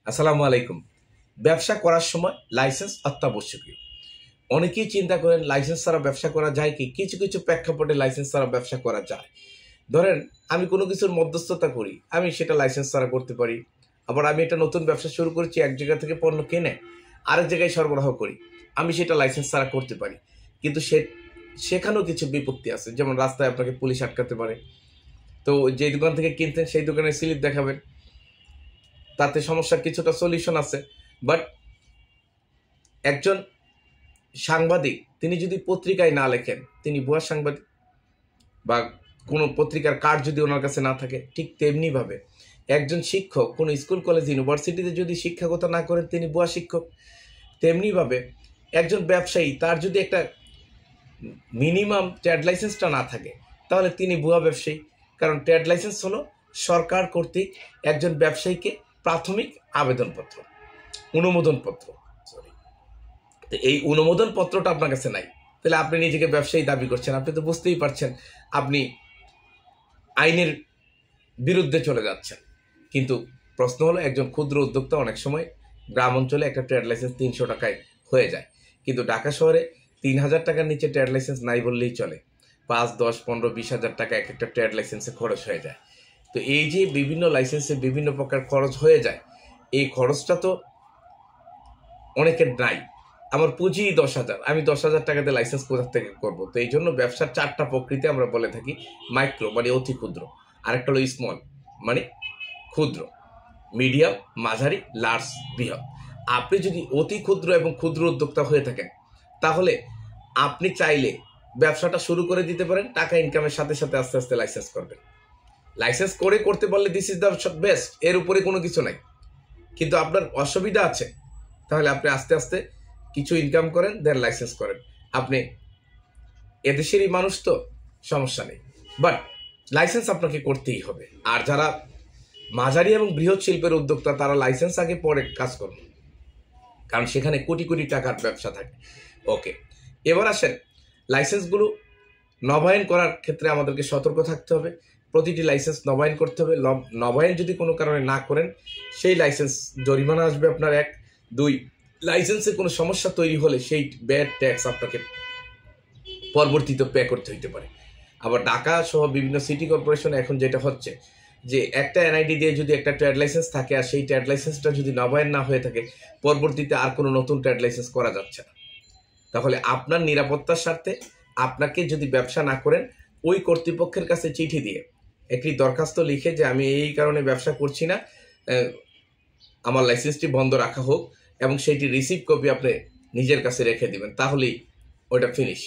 আসসালামু আলাইকুম। ব্যবসা করার সময় লাইসেন্স অত্যাবশ্যকীয়। অনেকেই চিন্তা করেন লাইসেন্স ছাড়া ব্যবসা করা যায় কি? কিছু, কিছু প্রেক্ষাপটে লাইসেন্স ছাড়া ব্যবসা করা যায়। ধরেন আমি কোনো কিছুর মধ্যস্থতা করি, আমি সেটা লাইসেন্স ছাড়া করতে পারি। আবার আমি একটা নতুন ব্যবসা শুরু করেছি, এক জায়গা থেকে পণ্য কিনে আরেক জায়গায় সরবরাহ করি। আমি সেটা লাইসেন্স ছাড়া করতে পারি। কিন্তু সেখানেও কিছু বিপত্তি আছে। যেমন রাস্তায় আপনাকে পুলিশ আটকাতে পারে। তো যেই দোকান থেকে কিনতেন সেই দোকানের স্লিপ দেখাবেন। তাতে সমস্যার কিছুটা সলিউশন আছে। বাট একজন সাংবাদিক তিনি যদি পত্রিকায় না লেখেন তিনি ভুয়া সাংবাদিক, বা কোনো পত্রিকার কার্ড যদি ওনার কাছে না থাকে, ঠিক তেমনিভাবে একজন শিক্ষক কোনো স্কুল কলেজ ইউনিভার্সিটিতে যদি শিক্ষকতা না করেন তিনি ভুয়া শিক্ষক। তেমনিভাবে একজন ব্যবসায়ী তার যদি একটা মিনিমাম ট্রেড লাইসেন্সটা না থাকে তাহলে তিনি ভুয়া ব্যবসায়ী। কারণ ট্রেড লাইসেন্স হলো সরকার কর্তৃক একজন ব্যবসায়ীকে প্রাথমিক আবেদনপত্র, অনুমোদনপত্র। সরি, তো এই অনুমোদন পত্রটা আপনার কাছে নাই, তাহলে আপনি নিজেকে ব্যবসায়ী দাবি করছেন। আপনি তো বুঝতেই পারছেন আপনি আইনের বিরুদ্ধে চলে যাচ্ছেন। কিন্তু প্রশ্ন হলো একজন ক্ষুদ্র উদ্যোক্তা অনেক সময় গ্রাম অঞ্চলে একটা ট্রেড লাইসেন্স 300 টাকায় হয়ে যায়, কিন্তু ঢাকা শহরে 3000 টাকার নিচে ট্রেড লাইসেন্স নাই বললেই চলে। 5, 10, 15, 20,000 টাকা এক একটা ট্রেড লাইসেন্সে খরচ হয়ে যায়। তো এই যে বিভিন্ন লাইসেন্সে বিভিন্ন প্রকার খরচ হয়ে যায়, এই খরচটা তো অনেকের নাই। আমার পুঁজি 10,000, আমি 10,000 টাকাতে লাইসেন্স কোথা থেকে করবো? তো এই জন্য ব্যবসার 4টা প্রকৃতি আমরা বলে থাকি। মাইক্রো মানে অতি ক্ষুদ্র, আরেকটা হলো স্মল মানে ক্ষুদ্র, মিডিয়াম মাঝারি, লার্জ বৃহৎ। আপনি যদি অতি ক্ষুদ্র এবং ক্ষুদ্র উদ্যোক্তা হয়ে থাকেন তাহলে আপনি চাইলে ব্যবসাটা শুরু করে দিতে পারেন, টাকা ইনকামের সাথে সাথে আস্তে আস্তে লাইসেন্স করবেন। লাইসেন্স করে করতে পারলে দিস ইজ দ্য বেস্ট, এর উপরে কোনো কিছু নাই। কিন্তু আপনার অসুবিধা আছে, তাহলে আপনি আস্তে আস্তে কিছু ইনকাম করেন, দেন লাইসেন্স করেন। আপনি এদেশেরই মানুষ, তো সমস্যা নেই, বাট লাইসেন্স আপনাকে করতেই হবে। আর যারা মাঝারি এবং বৃহৎ শিল্পের উদ্যোক্তা তারা লাইসেন্স আগে পরে কাজ করবে, কারণ সেখানে কোটি কোটি টাকার ব্যবসা থাকে। ওকে, এবার আসেন লাইসেন্সগুলো নবায়ন করার ক্ষেত্রে আমাদেরকে সতর্ক থাকতে হবে। প্রতিটি লাইসেন্স নবায়ন করতে হবে। নবায়ন যদি কোনো কারণে না করেন সেই লাইসেন্স জরিমানা আসবে আপনার 1, 2 লাইসেন্সে কোনো সমস্যা তৈরি হলে সেই ব্যাড ট্যাক্স আপনাকে পরবর্তীতে পে করতে হইতে পারে। আবার ঢাকা সহ বিভিন্ন সিটি কর্পোরেশনে এখন যেটা হচ্ছে যে একটা এনআইডি দিয়ে যদি একটা ট্রেড লাইসেন্স থাকে আর সেই ট্রেড লাইসেন্সটা যদি নবায়ন না হয়ে থাকে পরবর্তীতে আর কোনো নতুন ট্রেড লাইসেন্স করা যাচ্ছে না। তাহলে আপনার নিরাপত্তার স্বার্থে আপনাকে যদি ব্যবসা না করেন ওই কর্তৃপক্ষের কাছে চিঠি দিয়ে একটি দরখাস্ত লিখে যে আমি এই কারণে ব্যবসা করছি না, আমার লাইসেন্সটি বন্ধ রাখা হোক, এবং সেইটি রিসিভ কপি আপনি নিজের কাছে রেখে দিবেন, তাহলেই ওইটা ফিনিশ।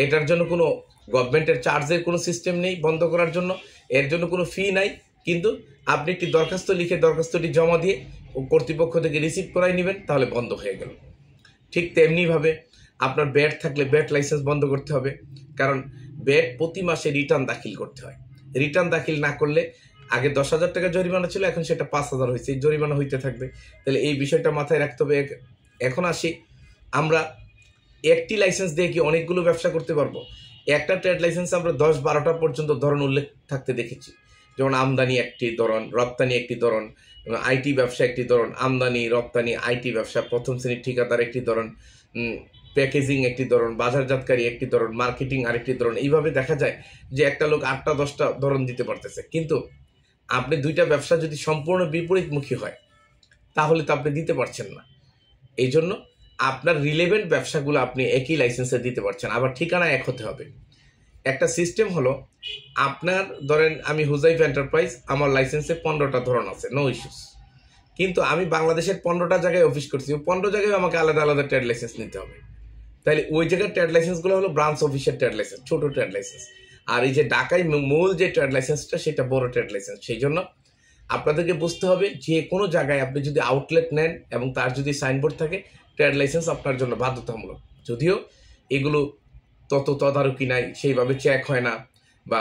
এটার জন্য কোনো গভর্নমেন্টের চার্জের কোনো সিস্টেম নেই বন্ধ করার জন্য, এর জন্য কোনো ফি নাই। কিন্তু আপনি একটি দরখাস্ত লিখে দরখাস্তটি জমা দিয়ে কর্তৃপক্ষ থেকে রিসিভ করাই নেবেন, তাহলে বন্ধ হয়ে গেল। ঠিক তেমনিভাবে আপনার ব্যাট থাকলে ব্যাট লাইসেন্স বন্ধ করতে হবে, কারণ ব্যাট প্রতি মাসে রিটার্ন দাখিল করতে হয়। রিটার্ন দাখিল না করলে আগে 10,000 টাকা জরিমানা ছিল, এখন সেটা 5,000 হয়েছে, এই জরিমানা হইতে থাকবে। তাহলে এই বিষয়টা মাথায় রাখতে হবে। এখন আসি, আমরা একটি লাইসেন্স দিয়ে কি অনেকগুলো ব্যবসা করতে পারবো? একটা ট্রেড লাইসেন্স আমরা 10-12টা পর্যন্ত ধরন উল্লেখ থাকতে দেখেছি। যেমন আমদানি একটি ধরন, রপ্তানি একটি ধরন, আইটি ব্যবসা একটি ধরন, আমদানি রপ্তানি আইটি ব্যবসা, প্রথম শ্রেণীর ঠিকাদার একটি ধরন, প্যাকেজিং একটি ধরন, বাজারজাতকারী একটি ধরন, মার্কেটিং আরেকটি ধরন। এইভাবে দেখা যায় যে একটা লোক 8টা-10টা ধরন দিতে পারতেছে। কিন্তু আপনি 2টা ব্যবসা যদি সম্পূর্ণ বিপরীতমুখী হয় তাহলে তো আপনি দিতে পারছেন না। এই জন্য আপনার রিলেভেন্ট ব্যবসাগুলো আপনি একই লাইসেন্সে দিতে পারছেন, আবার ঠিকানা এক হতে হবে। একটা সিস্টেম হলো, আপনার ধরেন আমি হুজাইফ এন্টারপ্রাইজ, আমার লাইসেন্সে 15টা ধরন আছে, নো ইস্যুস। কিন্তু আমি বাংলাদেশের 15টা জায়গায় অফিস করছি, 15 জায়গায় আমাকে আলাদা আলাদা ট্রেড লাইসেন্স নিতে হবে। তাহলে ওই জায়গার ট্রেড লাইসেন্সগুলো হলো ব্রাঞ্চ অফিসের ট্রেড লাইসেন্স, ছোট ট্রেড লাইসেন্স। আর এই যে ঢাকায় মূল যে ট্রেড লাইসেন্সটা সেটা বড় ট্রেড লাইসেন্স। সেই জন্য আপনাদেরকে বুঝতে হবে যে কোনো জায়গায় আপনি যদি আউটলেট নেন এবং তার যদি সাইনবোর্ড থাকে, ট্রেড লাইসেন্স আপনার জন্য বাধ্যতামূলক। যদিও এগুলো তত তদারকি নাই, সেইভাবে চেক হয় না, বা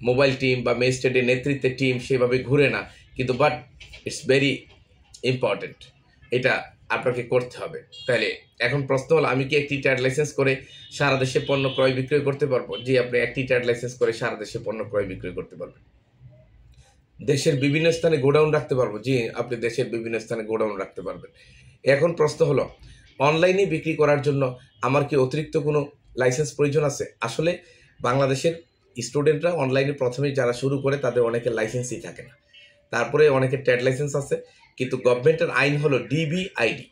মোবাইল টিম বা ম্যাজিস্ট্রেটের নেতৃত্বের টিম সেভাবে ঘুরে না, কিন্তু বাট ইটস ভেরি ইম্পর্টেন্ট, এটা আপনাকে করতে হবে। তাহলে এখন প্রশ্ন হলো, আমি কি একটি ট্রেড লাইসেন্স করে সারা দেশে পণ্য ক্রয় বিক্রয় করতে পারবো? জি, আপনি একটি ট্রেড লাইসেন্স করে সারা দেশে পণ্য ক্রয় বিক্রয় করতে পারবেন। দেশের বিভিন্ন স্থানে গোডাউন রাখতে পারবো। জি, আপনি দেশের বিভিন্ন স্থানে গোডাউন রাখতে পারবেন। এখন প্রশ্ন হলো, অনলাইনে বিক্রি করার জন্য আমার কি অতিরিক্ত কোনো লাইসেন্স প্রয়োজন আছে? আসলে বাংলাদেশের স্টুডেন্টরা অনলাইনে প্রথমেই যারা শুরু করে তাদের অনেকের লাইসেন্সই থাকে না। তারপরে অনেকের ট্রেড লাইসেন্স আছে, কিন্তু গভর্নমেন্টের আইন হলো ডিবিআইডি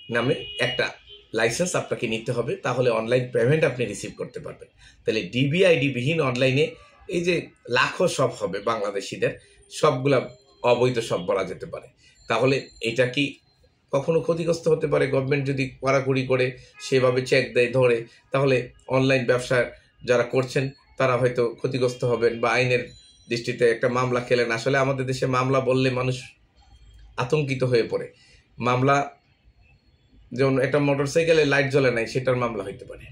নামে একটা লাইসেন্স আপনাকে নিতে হবে, তাহলে অনলাইন পেমেন্ট আপনি রিসিভ করতে পারবেন। তাহলে ডিবিআইডি বিহীন অনলাইনে এই যে লাখো শপ হবে বাংলাদেশিদের, সবগুলা অবৈধ শপ বলা যেতে পারে। তাহলে এটা কি কখনো ক্ষতিগ্রস্ত হতে পারে? গভর্নমেন্ট যদি কড়াকড়ি করে সেভাবে চেক দেয় ধরে, তাহলে অনলাইন ব্যবসা যারা করছেন তারা হয়তো ক্ষতিগ্রস্ত হবেন বা আইনের দৃষ্টিতে একটা মামলা খেলেন। আসলে আমাদের দেশে মামলা বললে মানুষ আতঙ্কিত হয়ে পড়ে। মামলা যেমন একটা মোটরসাইকেলে লাইট জ্বলে নাই, সেটার মামলা হইতে পারে।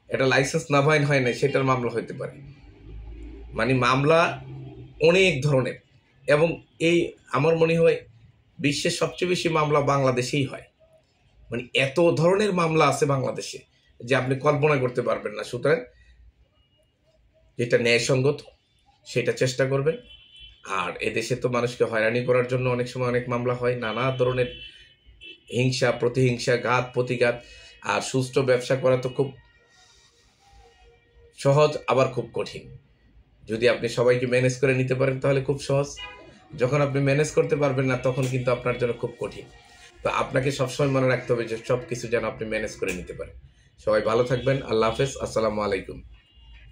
এটা লাইসেন্স নবায়ন হয় নাই, সেটার মামলা হইতে পারে। মানে মামলা অনেক ধরনের, এবং এই আমার মনে হয় বিশ্বের সবচেয়ে বেশি মামলা বাংলাদেশেই হয়। মানে এত ধরনের মামলা আছে বাংলাদেশে যে আপনি কল্পনা করতে পারবেন না। সুতরাং যেটা ন্যায়সঙ্গত সেটা চেষ্টা করবেন। আর এদেশে তো মানুষকে হয়রানি করার জন্য অনেক সময় অনেক মামলা হয়, নানা ধরনের হিংসা প্রতিহিংসা, ঘাত প্রতিঘাত। আর সুষ্ঠু ব্যবসা করা তো খুব সহজ, আবার খুব কঠিন। যদি আপনি সবাইকে ম্যানেজ করে নিতে পারেন তাহলে খুব সহজ, যখন আপনি ম্যানেজ করতে পারবেন না তখন কিন্তু আপনার জন্য খুব কঠিন। তো আপনাকে সবসময় মনে রাখতে হবে যে সব কিছু যেন আপনি ম্যানেজ করে নিতে পারেন। সবাই ভালো থাকবেন। আল্লাহ হাফেজ। আসসালামু আলাইকুম।